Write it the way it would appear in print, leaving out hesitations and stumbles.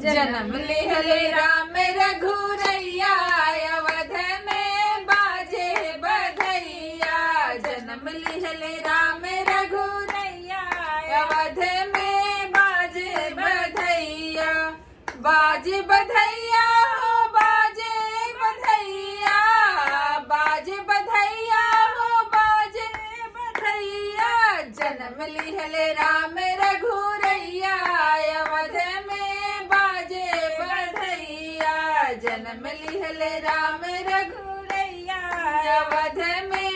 जन्म लिहले राम रघुरैया अवध में बाजे बधैया। जन्म लिहले राम रघुरैया अवध में बाजे बधैया। बाजे बधैया हो बाजे बधैया, बाजे बधैया हो बाजे बधैया। जन्म लिहले राम रघुरैया अवध में बाजे बधैया। जन्म लिहले राम रघुरैया अवध में